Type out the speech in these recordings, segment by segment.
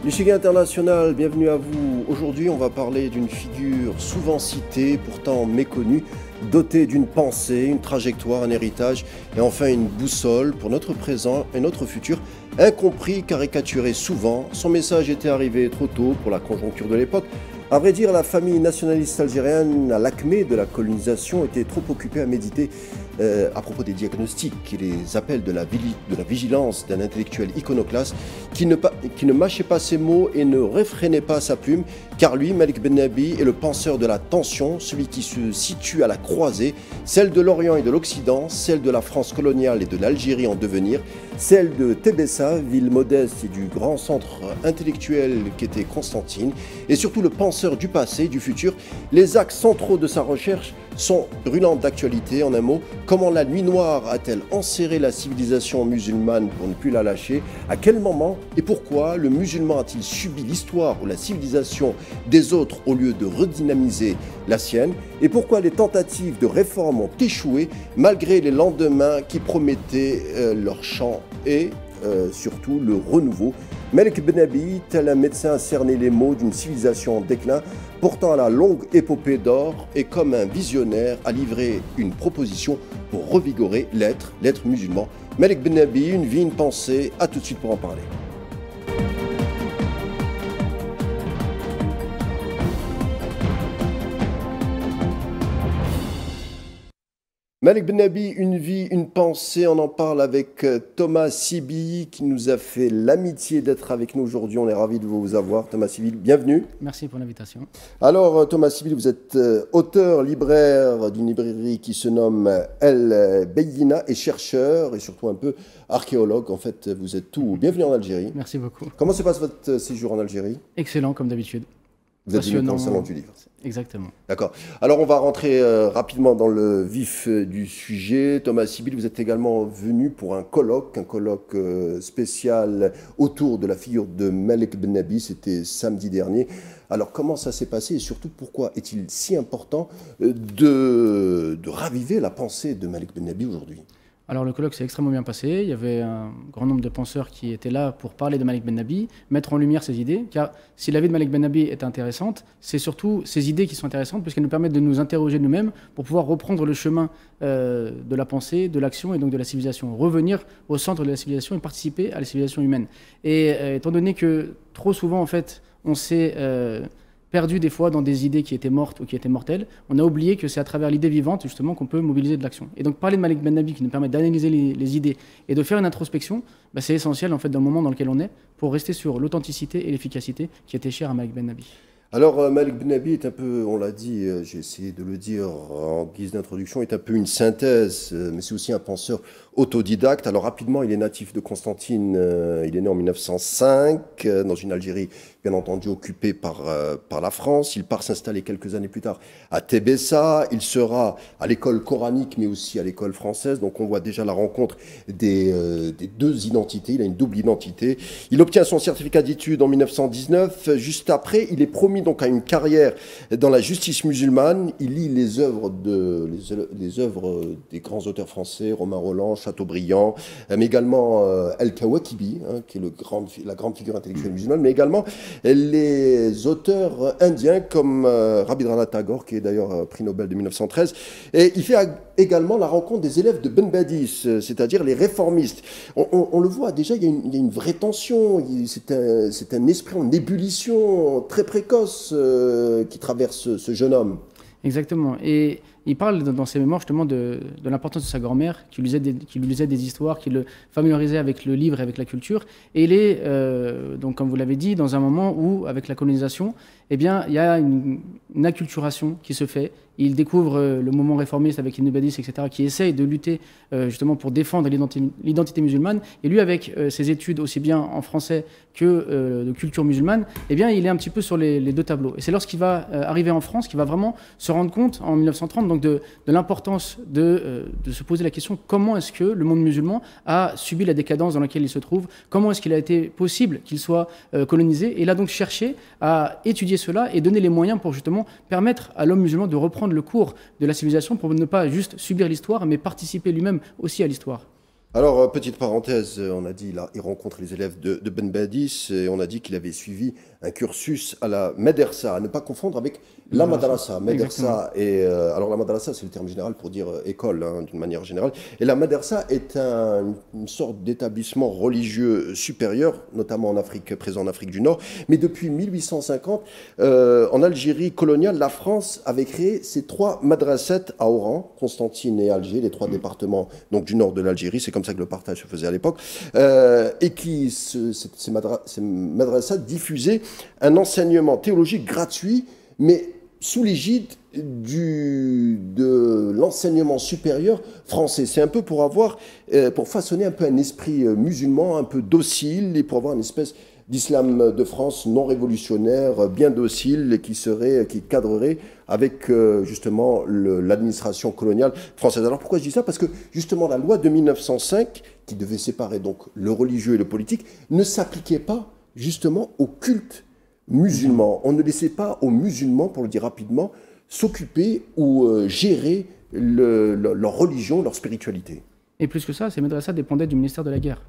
Michigan International, bienvenue à vous. Aujourd'hui, on va parler d'une figure souvent citée, pourtant méconnue, dotée d'une pensée, une trajectoire, un héritage et enfin une boussole pour notre présent et notre futur. Incompris, caricaturé souvent, son message était arrivé trop tôt pour la conjoncture de l'époque. À vrai dire, la famille nationaliste algérienne, à l'acmé de la colonisation, était trop occupée à méditer à propos des diagnostics et les appels de la vigilance d'un intellectuel iconoclaste qui ne mâchait pas ses mots et ne réfrénait pas sa plume, car lui, Malik Bennabi, est le penseur de la tension, celui qui se situe à la croisée, celle de l'Orient et de l'Occident, celle de la France coloniale et de l'Algérie en devenir, celle de Tébessa, ville modeste et du grand centre intellectuel qu'était Constantine, et surtout le penseur du passé et du futur. Les axes centraux de sa recherche sont brûlantes d'actualité. En un mot, comment la nuit noire a-t-elle enserré la civilisation musulmane pour ne plus la lâcher? À quel moment et pourquoi le musulman a-t-il subi l'histoire ou la civilisation des autres au lieu de redynamiser la sienne? Et pourquoi les tentatives de réforme ont échoué malgré les lendemains qui promettaient leur chant et surtout le renouveau? Malik Bennabi, tel un médecin, a cerné les maux d'une civilisation en déclin, portant à la longue épopée d'or, et comme un visionnaire a livré une proposition pour revigorer l'être musulman. Malik Bennabi, une vie, une pensée, à tout de suite pour en parler. Malik Bennabi, une vie, une pensée, on en parle avec Thomas Siby qui nous a fait l'amitié d'être avec nous aujourd'hui. On est ravis de vous avoir. Thomas Siby, bienvenue. Merci pour l'invitation. Alors Thomas Siby, vous êtes auteur, libraire d'une librairie qui se nomme El Beyyina et chercheur et surtout un peu archéologue. En fait, vous êtes tout. Bienvenue en Algérie. Merci beaucoup. Comment se passe votre séjour en Algérie? Excellent comme d'habitude. Vous êtes venu pour le salon du livre. Exactement. D'accord. Alors, on va rentrer rapidement dans le vif du sujet. Thomas Sibyl, vous êtes également venu pour un colloque spécial autour de la figure de Malik Bennabi. C'était samedi dernier. Alors, comment ça s'est passé et surtout, pourquoi est-il si important de raviver la pensée de Malik Bennabi aujourd'hui? Alors le colloque s'est extrêmement bien passé, il y avait un grand nombre de penseurs qui étaient là pour parler de Malik Bennabi, mettre en lumière ses idées, car si la vie de Malik Bennabi est intéressante, c'est surtout ses idées qui sont intéressantes, puisqu'elles nous permettent de nous interroger nous-mêmes pour pouvoir reprendre le chemin de la pensée, de l'action et donc de la civilisation, revenir au centre de la civilisation et participer à la civilisation humaine. Et étant donné que trop souvent en fait on s'est perdu des fois dans des idées qui étaient mortes ou qui étaient mortelles, on a oublié que c'est à travers l'idée vivante justement qu'on peut mobiliser de l'action. Et donc parler de Malik Bennabi qui nous permet d'analyser les idées et de faire une introspection, c'est essentiel en fait dans le moment dans lequel on est pour rester sur l'authenticité et l'efficacité qui étaient chères à Malik Bennabi. Alors Malik Bennabi est un peu, on l'a dit, j'ai essayé de le dire en guise d'introduction, est un peu une synthèse, mais c'est aussi un penseur autodidacte. Alors rapidement, il est natif de Constantine, il est né en 1905, dans une Algérie bien entendu occupée par la France. Il part s'installer quelques années plus tard à Tébessa. Il sera à l'école coranique, mais aussi à l'école française. Donc on voit déjà la rencontre des deux identités. Il a une double identité. Il obtient son certificat d'études en 1919. Juste après, il est promis donc à une carrière dans la justice musulmane. Il lit les œuvres des grands auteurs français, Romain Rolland, Chateaubriand, mais également El-Kawakibi, qui est la grande figure intellectuelle musulmane, mais également les auteurs indiens comme Rabindranath Tagore, qui est d'ailleurs prix Nobel de 1913. Et il fait également la rencontre des élèves de Ben Badis, c'est-à-dire les réformistes. On le voit déjà, il y a une vraie tension, c'est un esprit en ébullition très précoce qui traverse ce jeune homme. Exactement. Et il parle dans ses mémoires justement de l'importance de sa grand-mère, qui lui lisait des histoires, qui le familiarisait avec le livre et avec la culture. Et il est, donc comme vous l'avez dit, dans un moment où, avec la colonisation, eh bien, il y a une acculturation qui se fait. Il découvre le mouvement réformiste avec Ibn Badis, etc., qui essaye de lutter justement pour défendre l'identité musulmane. Et lui, avec ses études aussi bien en français que de culture musulmane, eh bien, il est un petit peu sur les deux tableaux. Et c'est lorsqu'il va arriver en France qu'il va vraiment se rendre compte, en 1930, donc de l'importance de se poser la question comment est-ce que le monde musulman a subi la décadence dans laquelle il se trouve, comment est-ce qu'il a été possible qu'il soit colonisé. Et il a donc cherché à étudier cela et donner les moyens pour justement permettre à l'homme musulman de reprendre le cours de la civilisation pour ne pas juste subir l'histoire, mais participer lui-même aussi à l'histoire. Alors, petite parenthèse, on a dit, là, il rencontre les élèves de Ben Badis et on a dit qu'il avait suivi un cursus à la Médersa, à ne pas confondre avec la Madrasa. Médersa alors la Madrasa, c'est le terme général pour dire école, hein, d'une manière générale. Et la Médersa est une sorte d'établissement religieux supérieur, notamment en Afrique, présent en Afrique du Nord. Mais depuis 1850, en Algérie coloniale, la France avait créé ces 3 madrassettes à Oran, Constantine et Alger, les 3 départements donc, du nord de l'Algérie. C'est comme ça que le partage se faisait à l'époque. Et qui, ces madrassettes diffusaient un enseignement théologique gratuit, mais sous l'égide de l'enseignement supérieur français. C'est un peu pour façonner un peu un esprit musulman, un peu docile, et pour avoir une espèce d'islam de France non révolutionnaire, bien docile, et qui cadrerait avec justement l'administration coloniale française. Alors pourquoi je dis ça? Parce que justement la loi de 1905, qui devait séparer donc le religieux et le politique, ne s'appliquait pas justement au culte musulman. On ne laissait pas aux musulmans, pour le dire rapidement, s'occuper ou gérer leur religion, leur spiritualité. Et plus que ça, ces madrasas dépendaient du ministère de la Guerre.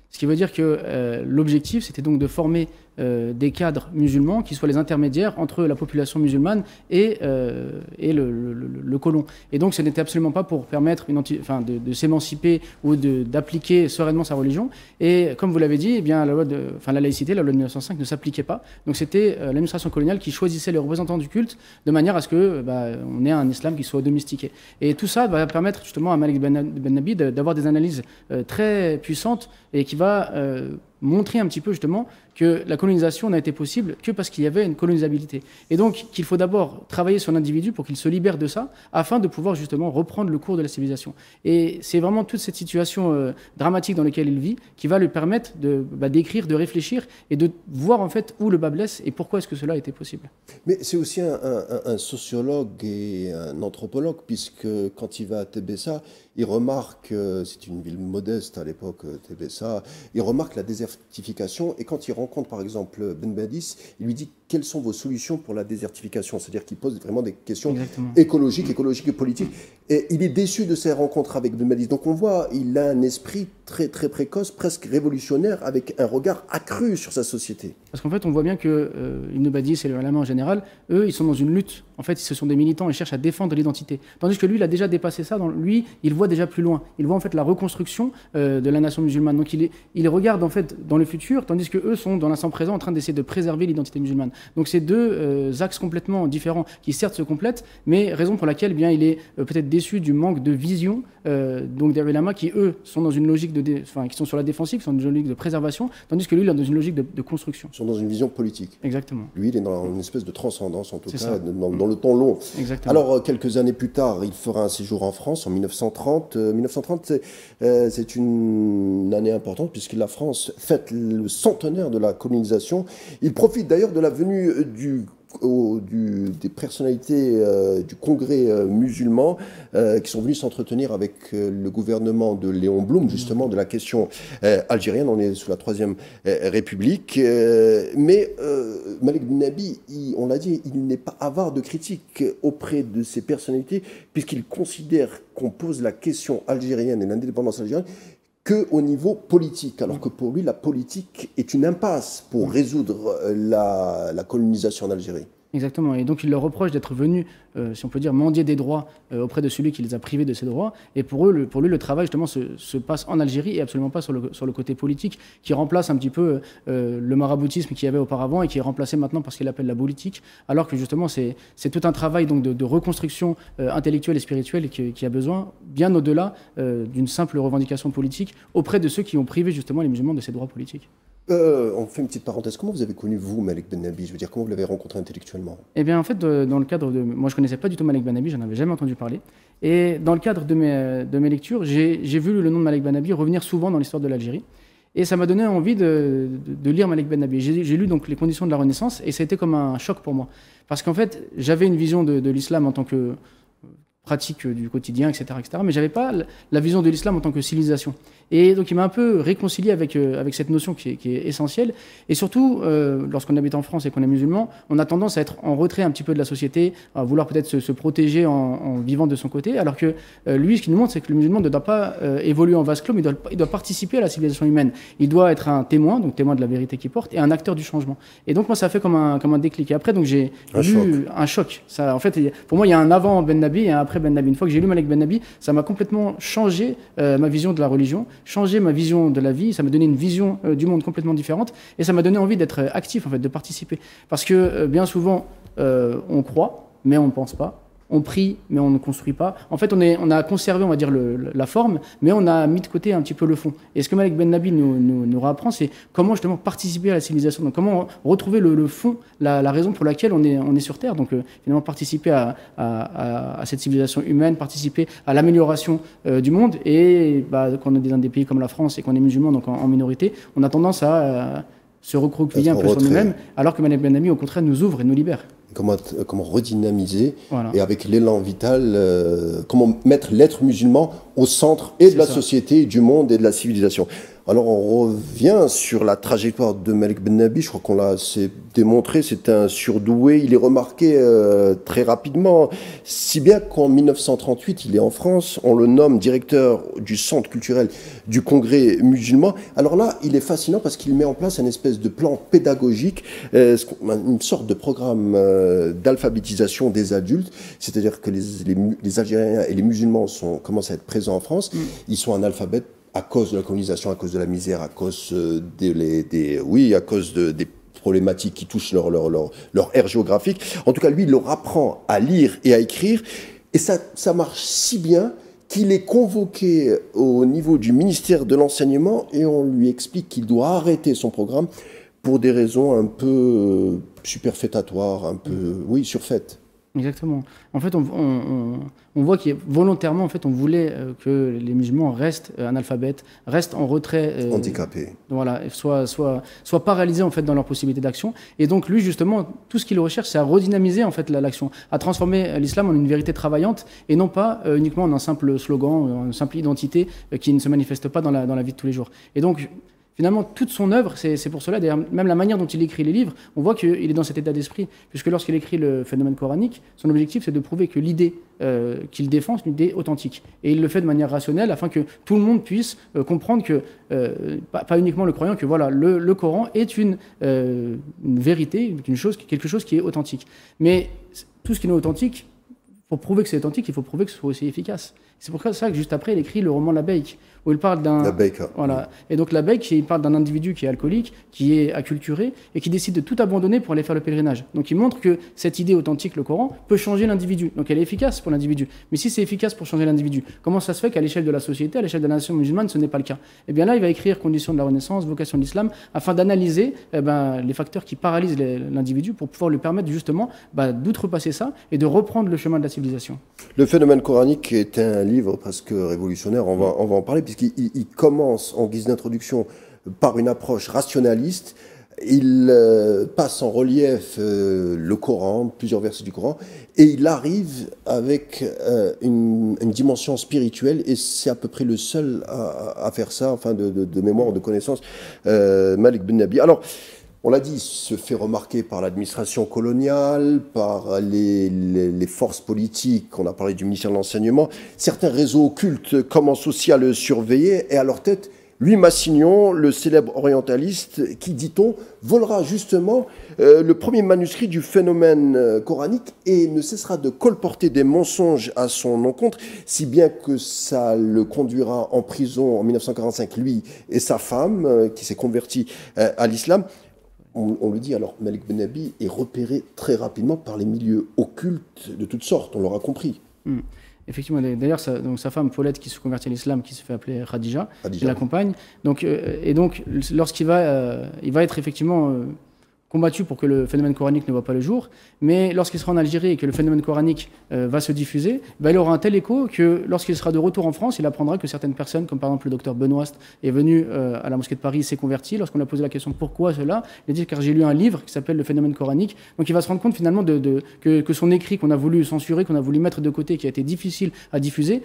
Ce qui veut dire que l'objectif, c'était donc de former des cadres musulmans qui soient les intermédiaires entre la population musulmane et le colon. Et donc, ce n'était absolument pas pour permettre de s'émanciper ou d'appliquer sereinement sa religion. Et comme vous l'avez dit, eh bien, la laïcité, la loi de 1905, ne s'appliquait pas. Donc, c'était l'administration coloniale qui choisissait les représentants du culte de manière à ce que on ait un islam qui soit domestiqué. Et tout ça va permettre justement à Malik Ben Nabi d'avoir des analyses très puissantes et qui va montrer un petit peu justement que la colonisation n'a été possible que parce qu'il y avait une colonisabilité. Et donc qu'il faut d'abord travailler sur l'individu pour qu'il se libère de ça, afin de pouvoir justement reprendre le cours de la civilisation. Et c'est vraiment toute cette situation dramatique dans laquelle il vit qui va lui permettre d'écrire, de réfléchir et de voir en fait où le bas blesse et pourquoi est-ce que cela a été possible. Mais c'est aussi un sociologue et un anthropologue, puisque quand il va à Tébessa, il remarque, c'est une ville modeste à l'époque, Tébessa, il remarque la désertification, et quand il rencontre par exemple Ben Badis, il lui dit quelles sont vos solutions pour la désertification, c'est-à-dire qu'il pose vraiment des questions écologiques et politiques, et il est déçu de ses rencontres avec Ben Badis. Donc on voit, il a un esprit très très précoce, presque révolutionnaire, avec un regard accru sur sa société. Parce qu'en fait, on voit bien que Ibn Badis et le ulama en général, eux, ils sont dans une lutte. En fait, ce sont des militants et cherchent à défendre l'identité. Tandis que lui, il a déjà dépassé ça. Lui, il voit déjà plus loin. Il voit en fait la reconstruction de la nation musulmane. Donc il regarde en fait dans le futur, tandis que eux sont dans l'instant présent en train d'essayer de préserver l'identité musulmane. Donc c'est deux axes complètement différents qui certes se complètent, mais raison pour laquelle bien il est peut-être déçu du manque de vision donc des ulama qui eux sont dans une logique qui sont sur la défensive, qui sont dans une logique de préservation, tandis que lui il est dans une logique de construction. Ils sont dans une vision politique. Exactement. Lui il est dans une espèce de transcendance en tout cas dans le temps long. Exactement. Alors quelques années plus tard, il fera un séjour en France en 1930. 1930 c'est une année importante puisque la France fête le centenaire de la colonisation. Il profite d'ailleurs de la venue des personnalités du congrès musulman qui sont venus s'entretenir avec le gouvernement de Léon Blum, justement, de la question algérienne. On est sous la Troisième République. Mais Malik Ben Nabi, on l'a dit, il n'est pas avare de critiques auprès de ces personnalités, puisqu'il considère qu'on pose la question algérienne et l'indépendance algérienne qu'au niveau politique, alors que pour lui, la politique est une impasse pour résoudre la colonisation en Algérie. Exactement, et donc il leur reproche d'être venus, si on peut dire, mendier des droits auprès de celui qui les a privés de ces droits, et pour lui, le travail justement se passe en Algérie et absolument pas sur le côté politique, qui remplace un petit peu le maraboutisme qu'il y avait auparavant et qui est remplacé maintenant par ce qu'il appelle la politique, alors que justement c'est tout un travail donc, de reconstruction intellectuelle et spirituelle qui a besoin, bien au-delà d'une simple revendication politique, auprès de ceux qui ont privé justement les musulmans de ces droits politiques. On fait une petite parenthèse. Comment vous avez connu, vous, Malik Ben Nabi? Je veux dire, comment vous l'avez rencontré intellectuellement? Eh bien, en fait, dans le cadre de... Moi, je ne connaissais pas du tout Malik Ben Nabi, j'en avais jamais entendu parler. Et dans le cadre de mes lectures, j'ai vu le nom de Malik Ben Nabi revenir souvent dans l'histoire de l'Algérie. Et ça m'a donné envie de lire Malik Ben Nabi. J'ai lu donc Les conditions de la Renaissance, et ça a été comme un choc pour moi. Parce qu'en fait, j'avais une vision de l'islam en tant que pratiques du quotidien, etc., etc. Mais j'avais pas la vision de l'islam en tant que civilisation. Et donc il m'a un peu réconcilié avec cette notion qui est essentielle. Et surtout, lorsqu'on habite en France et qu'on est musulman, on a tendance à être en retrait un petit peu de la société, à vouloir peut-être se protéger en vivant de son côté, alors que lui, ce qu'il nous montre, c'est que le musulman ne doit pas évoluer en vase clos, mais il doit participer à la civilisation humaine. Il doit être un témoin, donc témoin de la vérité qu'il porte, et un acteur du changement. Et donc moi, ça a fait comme un déclic. Et après, donc j'ai eu un choc. Ça, en fait, pour moi, il y a un avant Ben Nabi et un après Ben Nabi. Une fois que j'ai lu Malik Ben Nabi, ça m'a complètement changé ma vision de la religion, changé ma vision de la vie, ça m'a donné une vision du monde complètement différente, et ça m'a donné envie d'être actif, en fait, de participer. Parce que bien souvent, on croit, mais on ne pense pas. On prie, mais on ne construit pas. En fait, on a conservé, on va dire, la forme, mais on a mis de côté un petit peu le fond. Et ce que Malik Ben Nabi nous rapprend, c'est comment justement participer à la civilisation. Donc, comment retrouver le fond, la raison pour laquelle on est sur Terre. Donc, finalement, participer à cette civilisation humaine, participer à l'amélioration du monde. Et quand on est dans des pays comme la France et qu'on est musulman, donc en minorité, on a tendance à se recroqueviller un peu sur nous-mêmes, alors que Malik Ben Nabi, au contraire, nous ouvre et nous libère. Comment redynamiser, et avec l'élan vital, comment mettre l'être musulman au centre et de la société, du monde et de la civilisation. Alors on revient sur la trajectoire de Malik Ben Nabi. Je crois qu'on l'a démontré, c'est un surdoué, il est remarqué très rapidement, si bien qu'en 1938 il est en France, on le nomme directeur du centre culturel du Congrès musulman. Alors là il est fascinant parce qu'il met en place un espèce de plan pédagogique, une sorte de programme d'alphabétisation des adultes, c'est-à-dire que les Algériens et les musulmans commencent à être présents en France, ils sont analphabètes à cause de la colonisation, à cause de la misère, à cause à cause des problématiques qui touchent leur aire géographique. En tout cas, lui, il leur apprend à lire et à écrire, et ça marche si bien qu'il est convoqué au niveau du ministère de l'Enseignement, et on lui explique qu'il doit arrêter son programme pour des raisons un peu superfétatoires, un peu, surfaites. Exactement. En fait, on voit qu'il volontairement, en fait, on voulait que les musulmans restent analphabètes, restent en retrait, handicapés. Voilà, soient paralysés en fait dans leur possibilité d'action. Et donc lui, justement, tout ce qu'il recherche, c'est à redynamiser en fait l'action, à transformer l'islam en une vérité travaillante et non pas uniquement en un simple slogan, une simple identité qui ne se manifeste pas dans la vie de tous les jours. Et donc finalement, toute son œuvre, c'est pour cela, d'ailleurs, même la manière dont il écrit les livres, on voit qu'il est dans cet état d'esprit, puisque lorsqu'il écrit le phénomène coranique, son objectif, c'est de prouver que l'idée qu'il défend, c'est une idée authentique. Et il le fait de manière rationnelle, afin que tout le monde puisse comprendre que, pas uniquement le croyant, que voilà, le Coran est une vérité, quelque chose qui est authentique. Mais tout ce qui est authentique, pour prouver que c'est authentique, il faut prouver que ce soit aussi efficace. C'est pour ça que juste après, il écrit le roman Labeik, où il parle d'un... Labeik. Voilà. Et donc Labeik, il parle d'un individu qui est alcoolique, qui est acculturé, et qui décide de tout abandonner pour aller faire le pèlerinage. Donc il montre que cette idée authentique, le Coran, peut changer l'individu. Donc elle est efficace pour l'individu. Mais si c'est efficace pour changer l'individu, comment ça se fait qu'à l'échelle de la société, à l'échelle de la nation musulmane, ce n'est pas le cas? Et bien là, il va écrire Conditions de la Renaissance, Vocation de l'Islam, afin d'analyser les facteurs qui paralysent l'individu pour pouvoir lui permettre justement d'outrepasser ça et de reprendre le chemin de la civilisation. Le phénomène coranique est un livre presque révolutionnaire, on va en parler, puisqu'il commence en guise d'introduction par une approche rationaliste. Il passe en relief le Coran, plusieurs versets du Coran, et il arrive avec une dimension spirituelle, et c'est à peu près le seul à faire ça, enfin de mémoire, de connaissance, Malik Ben Nabi. Alors, on l'a dit, il se fait remarquer par l'administration coloniale, par les forces politiques, on a parlé du ministère de l'Enseignement. Certains réseaux occultes commencent aussi à le surveiller, et à leur tête, Louis Massignon, le célèbre orientaliste, qui, dit-on, volera justement le premier manuscrit du phénomène coranique et ne cessera de colporter des mensonges à son encontre, si bien que ça le conduira en prison en 1945, lui et sa femme, qui s'est convertie à l'islam. On le dit, alors Malik Ben Nabi est repéré très rapidement par les milieux occultes de toutes sortes, on l'aura compris. Effectivement, d'ailleurs, sa femme Paulette, qui se convertit à l'islam, qui se fait appeler Khadija, il l'accompagne. Donc, et donc, lorsqu'il va être effectivement combattu pour que le phénomène coranique ne voit pas le jour, mais lorsqu'il sera en Algérie et que le phénomène coranique va se diffuser, il aura un tel écho que lorsqu'il sera de retour en France, il apprendra que certaines personnes, comme par exemple le docteur Benoist, est venu à la mosquée de Paris, s'est converti. Lorsqu'on lui a posé la question pourquoi cela, il a dit car j'ai lu un livre qui s'appelle Le phénomène coranique. Donc il va se rendre compte finalement que son écrit qu'on a voulu censurer, qu'on a voulu mettre de côté, qui a été difficile à diffuser,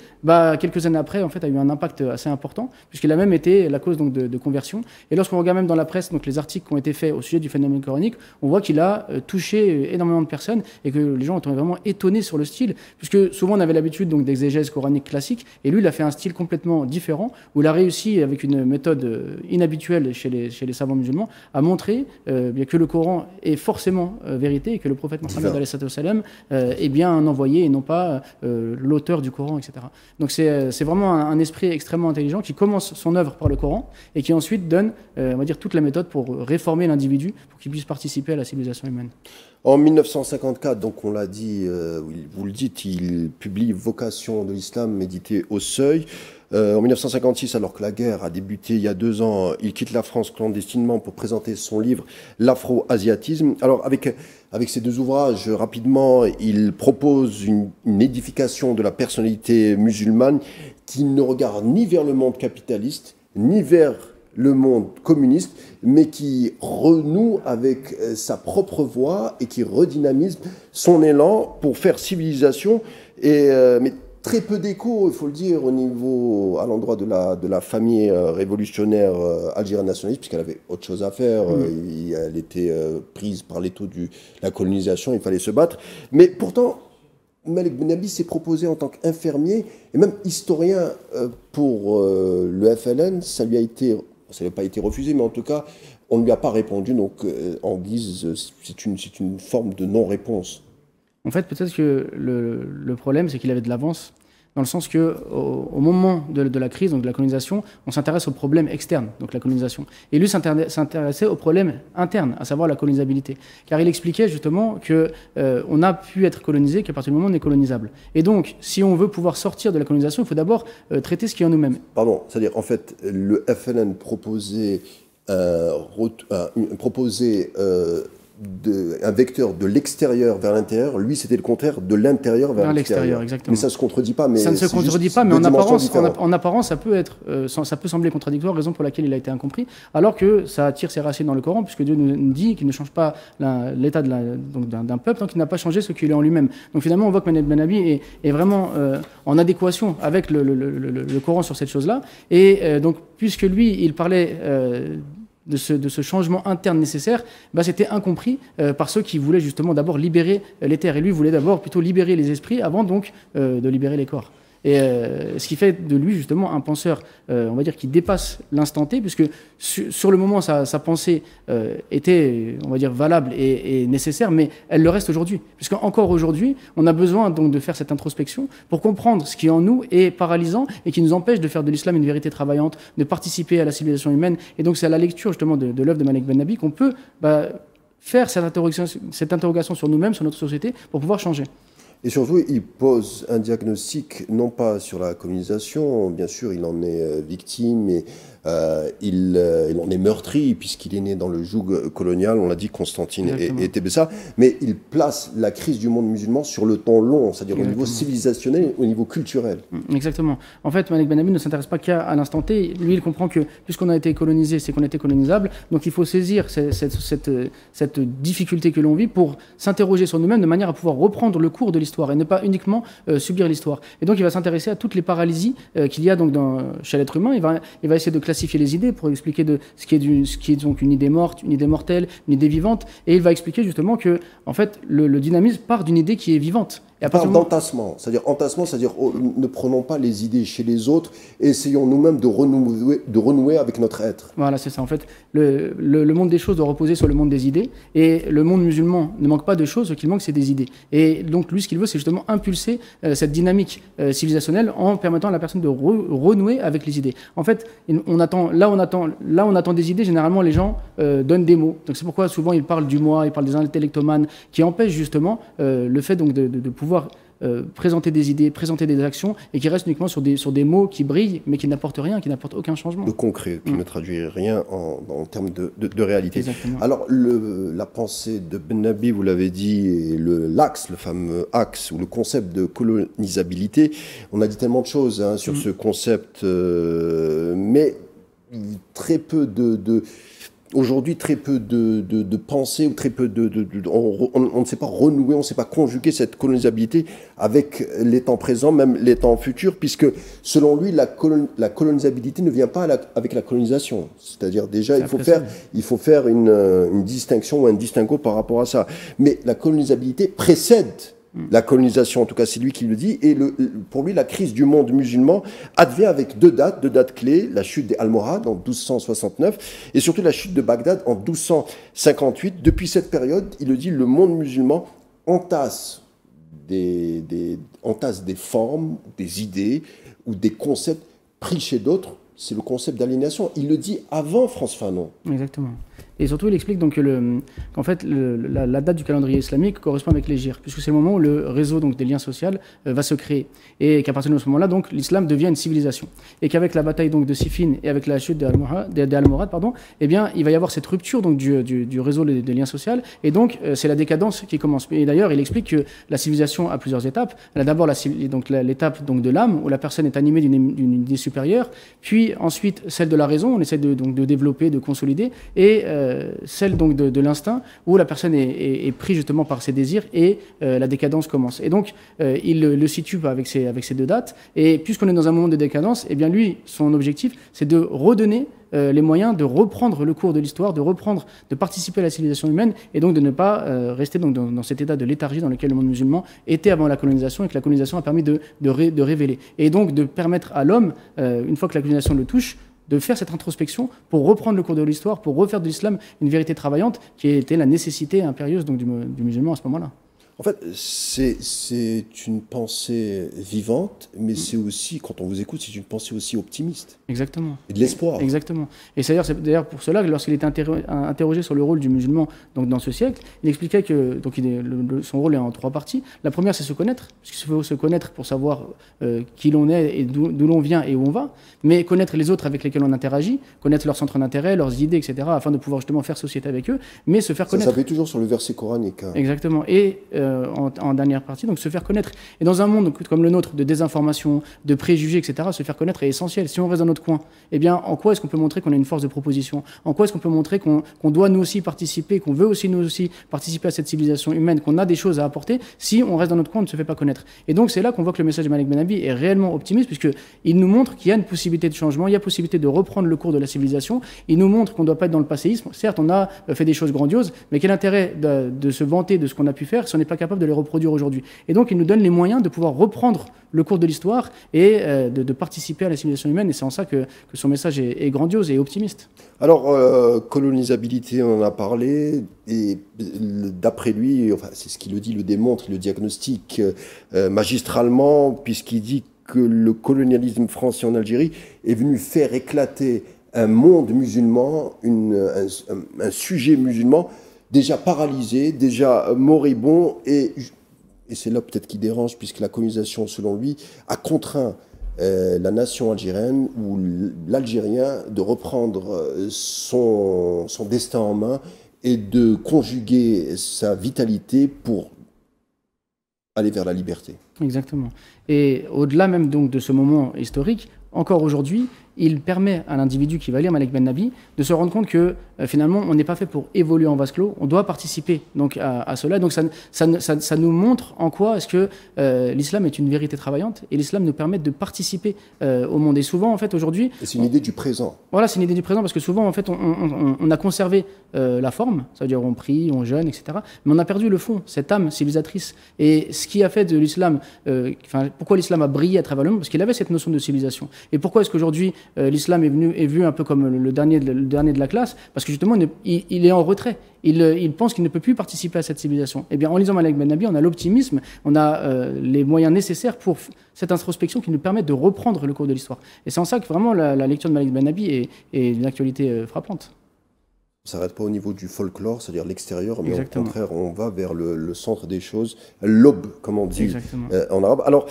quelques années après en fait a eu un impact assez important puisqu'il a même été la cause donc de conversion. Et lorsqu'on regarde même dans la presse donc les articles qui ont été faits au sujet du phénomène coranique, on voit qu'il a touché énormément de personnes et que les gens étaient vraiment étonnés sur le style, puisque souvent on avait l'habitude donc d'exégèse coranique classique, et lui il a fait un style complètement différent, où il a réussi avec une méthode inhabituelle chez les savants musulmans à montrer bien que le Coran est forcément vérité et que le prophète Mohammed alayhi salam est bien un envoyé et non pas l'auteur du Coran, etc. Donc c'est vraiment un esprit extrêmement intelligent qui commence son œuvre par le Coran et qui ensuite donne on va dire toute la méthode pour réformer l'individu pour qu'il puisse participer à la civilisation humaine. En 1954, donc on l'a dit, vous le dites, il publie Vocation de l'islam, édité au Seuil. En 1956, alors que la guerre a débuté il y a 2 ans, il quitte la France clandestinement pour présenter son livre L'Afro-Asiatisme. Alors avec ces 2 ouvrages, rapidement, il propose une édification de la personnalité musulmane qui ne regarde ni vers le monde capitaliste, ni vers le monde communiste, mais qui renoue avec sa propre voie et qui redynamise son élan pour faire civilisation. Mais très peu d'écho, il faut le dire, à l'endroit de la famille révolutionnaire algérienne nationaliste, puisqu'elle avait autre chose à faire. Elle était prise par l'étau de la colonisation, il fallait se battre. Mais pourtant, Malik Benabi s'est proposé en tant qu'infirmier et même historien pour le FLN. Ça n'a pas été refusé, mais en tout cas, on ne lui a pas répondu. Donc, en guise, c'est une forme de non-réponse. En fait, peut-être que le problème, c'est qu'il avait de l'avance, dans le sens qu'au moment de la crise, donc de la colonisation, on s'intéresse aux problèmes externes, donc la colonisation. Et lui s'intéressait aux problèmes internes, à savoir la colonisabilité. Car il expliquait justement qu'on a pu être colonisé qu'à partir du moment où on est colonisable. Et donc, si on veut pouvoir sortir de la colonisation, il faut d'abord traiter ce qui est en nous-mêmes. Pardon, c'est-à-dire, en fait, le FLN proposait un vecteur de l'extérieur vers l'intérieur. Lui, c'était le contraire, de l'intérieur vers l'extérieur. Exactement. Mais ça ne se contredit pas. Mais ça ne se contredit pas, mais en apparence, ça peut sembler contradictoire, raison pour laquelle il a été incompris, alors que ça tire ses racines dans le Coran, puisque Dieu nous dit qu'il ne change pas l'état d'un peuple tant qu'il n'a pas changé ce qu'il est en lui-même. Donc finalement, on voit que Malik Benabi est vraiment en adéquation avec le Coran sur cette chose-là. Et donc, puisque lui, il parlait de ce changement interne nécessaire, c'était incompris par ceux qui voulaient justement d'abord libérer les terres. Et lui voulait d'abord plutôt libérer les esprits avant donc de libérer les corps. Et ce qui fait de lui justement un penseur, on va dire, qui dépasse l'instant T, puisque sur le moment sa pensée était, on va dire, valable et nécessaire, mais elle le reste aujourd'hui. Puisqu'encore aujourd'hui, on a besoin donc de faire cette introspection pour comprendre ce qui en nous est paralysant et qui nous empêche de faire de l'islam une vérité travaillante, de participer à la civilisation humaine. Et donc c'est à la lecture justement de l'œuvre de Malik Benabi qu'on peut faire cette interrogation sur nous-mêmes, sur notre société, pour pouvoir changer. Et surtout, il pose un diagnostic, non pas sur la colonisation, bien sûr, il en est victime, et il en est meurtri, puisqu'il est né dans le joug colonial, on l'a dit, Constantine et Tébessa, mais il place la crise du monde musulman sur le temps long, c'est-à-dire au niveau civilisationnel, au niveau culturel. Exactement. En fait, Malik Benabi ne s'intéresse pas qu'à l'instant T. Lui, il comprend que, puisqu'on a été colonisé, c'est qu'on a été colonisable, donc il faut saisir cette difficulté que l'on vit pour s'interroger sur nous-mêmes de manière à pouvoir reprendre le cours de l'histoire et ne pas uniquement subir l'histoire. Et donc, il va s'intéresser à toutes les paralysies qu'il y a donc chez l'être humain. Il va essayer de classifier les idées pour expliquer ce qui est donc une idée morte, une idée mortelle, une idée vivante. Et il va expliquer justement que, en fait, le dynamisme part d'une idée qui est vivante. Il parle d'entassement, c'est-à-dire ne prenons pas les idées chez les autres, essayons nous-mêmes de renouer avec notre être. Voilà, c'est ça. En fait, le monde des choses doit reposer sur le monde des idées, et le monde musulman ne manque pas de choses, ce qu'il manque, c'est des idées. Et donc, lui, ce qu'il veut, c'est justement impulser cette dynamique civilisationnelle en permettant à la personne de renouer avec les idées. En fait, on attend des idées, généralement, les gens donnent des mots. Donc, c'est pourquoi souvent, ils parlent du moi, ils parlent des intellectomanes, qui empêchent justement le fait donc de pouvoir présenter des idées, présenter des actions, et qui reste uniquement sur des mots qui brillent, mais qui n'apportent rien, qui n'apportent aucun changement. De concret, qui ne traduit rien en termes de réalité. Exactement. Alors, la pensée de Ben Nabi, vous l'avez dit, et le fameux axe, ou le concept de colonisabilité, on a dit tellement de choses sur ce concept, mais très peu aujourd'hui, très peu de pensées, ou très peu on ne sait pas renouer, on ne sait pas conjuguer cette colonisabilité avec les temps présents, même les temps futurs, puisque selon lui, la colonisabilité ne vient pas avec la colonisation. C'est-à-dire déjà, il faut faire une distinction ou un distinguo par rapport à ça. Mais la colonisabilité précède la colonisation, en tout cas c'est lui qui le dit, et pour lui la crise du monde musulman advient avec deux dates clés, la chute des Almohades en 1269 et surtout la chute de Bagdad en 1258. Depuis cette période, il le dit, le monde musulman entasse des formes, des idées ou des concepts pris chez d'autres. C'est le concept d'aliénation. Il le dit avant Frantz Fanon. Exactement. Et surtout, il explique donc qu'en fait, la date du calendrier islamique correspond avec l'hégire, puisque c'est le moment où le réseau donc, des liens sociaux va se créer. Et qu'à partir de ce moment-là, donc, l'islam devient une civilisation. Et qu'avec la bataille donc, de Siffin et avec la chute des Almohades, eh bien, il va y avoir cette rupture donc, du réseau des liens sociaux. Et donc, c'est la décadence qui commence. Et d'ailleurs, il explique que la civilisation a plusieurs étapes. Elle a d'abord l'étape donc, de l'âme, où la personne est animée d'une idée supérieure. Puis ensuite, celle de la raison, on essaie de développer, de consolider. Et celle donc de l'instinct, où la personne est prise justement par ses désirs et la décadence commence. Et donc, il le situe avec ces deux dates. Et puisqu'on est dans un moment de décadence, eh bien lui, son objectif, c'est de redonner les moyens de reprendre le cours de l'histoire, de participer à la civilisation humaine, et donc de ne pas rester donc dans cet état de léthargie dans lequel le monde musulman était avant la colonisation, et que la colonisation a permis de révéler. Et donc de permettre à l'homme, une fois que la colonisation le touche, de faire cette introspection pour reprendre le cours de l'histoire, pour refaire de l'islam une vérité travaillante, qui était la nécessité impérieuse donc, du musulman à ce moment-là. En fait, c'est une pensée vivante, mais c'est aussi, quand on vous écoute, c'est une pensée aussi optimiste. Exactement. Et de l'espoir. Exactement. Et c'est d'ailleurs pour cela que lorsqu'il était interrogé sur le rôle du musulman donc dans ce siècle, il expliquait que donc son rôle est en trois parties. La première, c'est se connaître, puisqu'il faut se connaître pour savoir qui l'on est et d'où l'on vient et où on va, mais connaître les autres avec lesquels on interagit, connaître leurs centres d'intérêt, leurs idées, etc., afin de pouvoir justement faire société avec eux, mais se faire connaître. Ça s'appuie toujours sur le verset coranique. Exactement. Et en dernière partie, donc se faire connaître. Et dans un monde comme le nôtre, de désinformation, de préjugés, etc., se faire connaître est essentiel. Si on reste dans notre coin, eh bien, en quoi est-ce qu'on peut montrer qu'on a une force de proposition? En quoi est-ce qu'on peut montrer qu'on doit nous aussi participer, qu'on veut aussi nous aussi participer à cette civilisation humaine, qu'on a des choses à apporter, si on reste dans notre coin, on ne se fait pas connaître. Et donc, c'est là qu'on voit que le message de Malik Ben Nabi est réellement optimiste, puisqu'il nous montre qu'il y a une possibilité de changement, il y a possibilité de reprendre le cours de la civilisation. Il nous montre qu'on ne doit pas être dans le passéisme. Certes, on a fait des choses grandioses, mais quel intérêt de se vanter de ce qu'on a pu faire si on n'est pas capable de les reproduire aujourd'hui? Et donc, il nous donne les moyens de pouvoir reprendre le cours de l'histoire et de participer à la civilisation humaine. Et c'est en ça que son message est grandiose et optimiste. Alors, colonisabilité, on en a parlé, et d'après lui, enfin, c'est ce qu'il le dit, il le démontre, il le diagnostique magistralement, puisqu'il dit que le colonialisme français en Algérie est venu faire éclater un monde musulman, un sujet musulman déjà paralysé, déjà moribond, et c'est là peut-être qui dérange, puisque la colonisation, selon lui, a contraint la nation algérienne ou l'Algérien de reprendre son destin en main et de conjuguer sa vitalité pour aller vers la liberté. Exactement. Et au-delà même donc de ce moment historique, encore aujourd'hui, il permet à l'individu qui va lire Malik Ben Nabi de se rendre compte que finalement on n'est pas fait pour évoluer en vase clos, on doit participer donc à cela. Donc ça nous montre en quoi est-ce que l'islam est une vérité travaillante et l'islam nous permet de participer au monde. Et souvent en fait aujourd'hui, c'est une idée du présent. Voilà, c'est une idée du présent parce que souvent en fait on a conservé la forme, c'est-à-dire on prie, on jeûne, etc. Mais on a perdu le fond, cette âme civilisatrice. Et ce qui a fait de l'islam, pourquoi l'islam a brillé à travers le monde, parce qu'il avait cette notion de civilisation. Et pourquoi est-ce qu'aujourd'hui l'islam est vu un peu comme le dernier de la classe? Parce que justement, il est en retrait. Il pense qu'il ne peut plus participer à cette civilisation. Eh bien, en lisant Malik Ben Nabi, on a l'optimisme, on a les moyens nécessaires pour cette introspection qui nous permet de reprendre le cours de l'histoire. Et c'est en ça que vraiment la lecture de Malik Ben Nabi est une actualité frappante. ne s'arrête pas au niveau du folklore, c'est-à-dire l'extérieur, mais Exactement. au contraire, on va vers le centre des choses, l'aube, comme on dit Exactement. en arabe. Alors,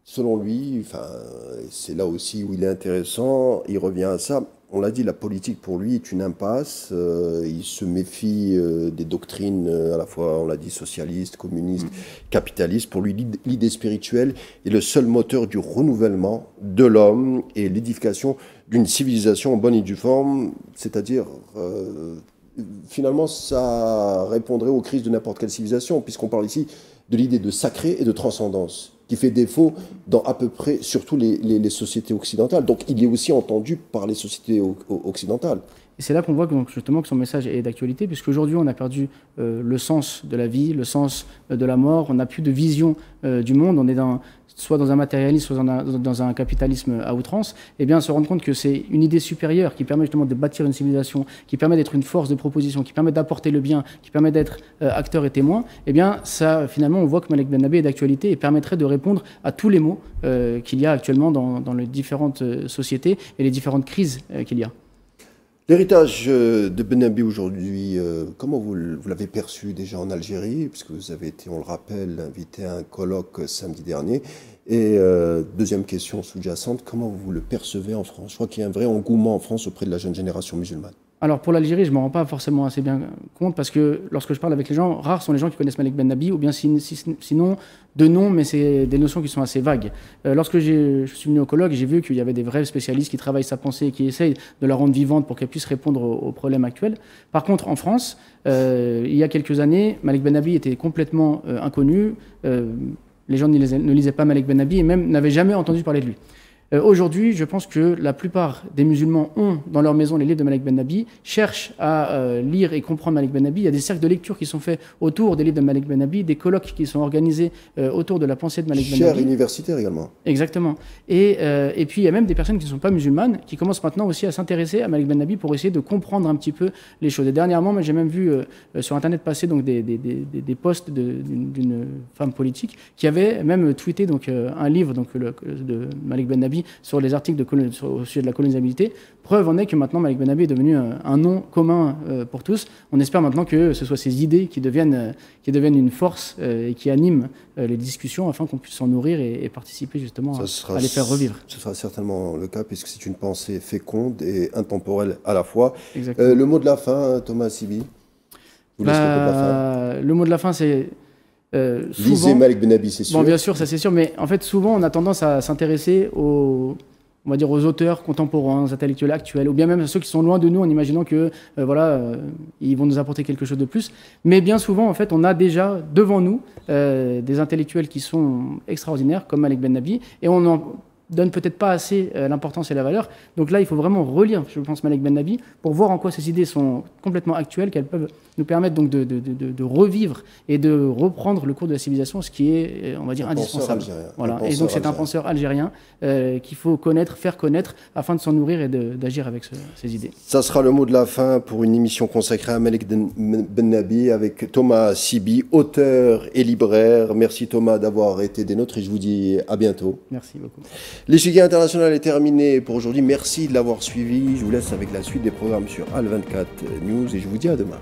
selon lui, c'est là aussi où il est intéressant, il revient à ça. On l'a dit, la politique pour lui est une impasse. Il se méfie des doctrines à la fois, on l'a dit, socialistes, communistes, capitalistes. Pour lui, l'idée spirituelle est le seul moteur du renouvellement de l'homme et l'édification d'une civilisation en bonne et due forme. C'est-à-dire, finalement, ça répondrait aux crises de n'importe quelle civilisation, puisqu'on parle ici de l'idée de sacré et de transcendance, qui fait défaut dans à peu près, surtout les sociétés occidentales. Donc il est aussi entendu par les sociétés occidentales. Et c'est là qu'on voit justement que son message est d'actualité, puisqu'aujourd'hui on a perdu le sens de la vie, le sens de la mort, on n'a plus de vision du monde, on est soit dans un matérialisme, soit dans un capitalisme à outrance. Et bien se rendre compte que c'est une idée supérieure qui permet justement de bâtir une civilisation, qui permet d'être une force de proposition, qui permet d'apporter le bien, qui permet d'être acteur et témoin, et bien ça, finalement, on voit que Malek Ben Nabih est d'actualité et permettrait de répondre à tous les maux qu'il y a actuellement dans les différentes sociétés et les différentes crises qu'il y a. L'héritage de Ben Nabih aujourd'hui, comment vous l'avez perçu déjà en Algérie, puisque vous avez été, on le rappelle, invité à un colloque samedi dernier. Et deuxième question sous-jacente, comment vous le percevez en France? Je crois qu'il y a un vrai engouement en France auprès de la jeune génération musulmane. Alors pour l'Algérie, je ne m'en rends pas forcément assez bien compte parce que lorsque je parle avec les gens, rares sont les gens qui connaissent Malek Ben Nabih ou bien sinon de nom, mais c'est des notions qui sont assez vagues. Lorsque je suis venu au colloque, j'ai vu qu'il y avait des vrais spécialistes qui travaillent sa pensée et qui essayent de la rendre vivante pour qu'elle puisse répondre aux problèmes actuels. Par contre, en France, il y a quelques années, Malek Ben Nabih était complètement inconnu. Les gens ne lisaient pas Malek Ben Nabih et même n'avaient jamais entendu parler de lui. Aujourd'hui, je pense que la plupart des musulmans ont dans leur maison les livres de Malek Ben Nabih, cherchent à lire et comprendre Malek Ben Nabih. Il y a des cercles de lecture qui sont faits autour des livres de Malek Ben Nabih, des colloques qui sont organisés autour de la pensée de Malek Ben Nabih. Chers universitaires également. Exactement. Et puis il y a même des personnes qui ne sont pas musulmanes qui commencent maintenant aussi à s'intéresser à Malek Ben Nabih pour essayer de comprendre un petit peu les choses. Et dernièrement, j'ai même vu sur Internet passer donc, des posts d'une femme politique qui avait même tweeté donc, un livre donc, de Malek Ben Nabih sur les articles au sujet de la colonialisation. Preuve en est que maintenant Malek Ben Nabih est devenu un nom commun pour tous. On espère maintenant que ce soit ces idées qui deviennent une force et qui animent les discussions afin qu'on puisse s'en nourrir et participer justement à les faire revivre. Ce sera certainement le cas puisque c'est une pensée féconde et intemporelle à la fois. Exactement. Le mot de la fin, Thomas Sibi. Vous laissez le mot de la fin. Le mot de la fin, c'est... Lisez souvent, Malek Ben Nabih, c'est sûr. Bon, bien sûr, ça c'est sûr, mais en fait, souvent, on a tendance à s'intéresser on va dire aux auteurs contemporains, aux intellectuels actuels, ou bien même à ceux qui sont loin de nous, en imaginant que ils vont nous apporter quelque chose de plus. Mais bien souvent, en fait, on a déjà devant nous des intellectuels qui sont extraordinaires, comme Malek Ben Nabih, et on n'en donne peut-être pas assez l'importance et la valeur. Donc là, il faut vraiment relire, je pense, Malek Ben Nabih, pour voir en quoi ces idées sont complètement actuelles, qu'elles peuvent nous permettre donc de revivre et de reprendre le cours de la civilisation, ce qui est, on va dire, indispensable. Voilà. Et donc c'est un penseur algérien qu'il faut connaître, faire connaître, afin de s'en nourrir et d'agir avec ces idées. Ça sera le mot de la fin pour une émission consacrée à Malek Ben Nabih avec Thomas Sibi, auteur et libraire. Merci Thomas d'avoir été des nôtres et je vous dis à bientôt. Merci beaucoup. L'échiquier international est terminé pour aujourd'hui. Merci de l'avoir suivi. Je vous laisse avec la suite des programmes sur Al 24 News et je vous dis à demain.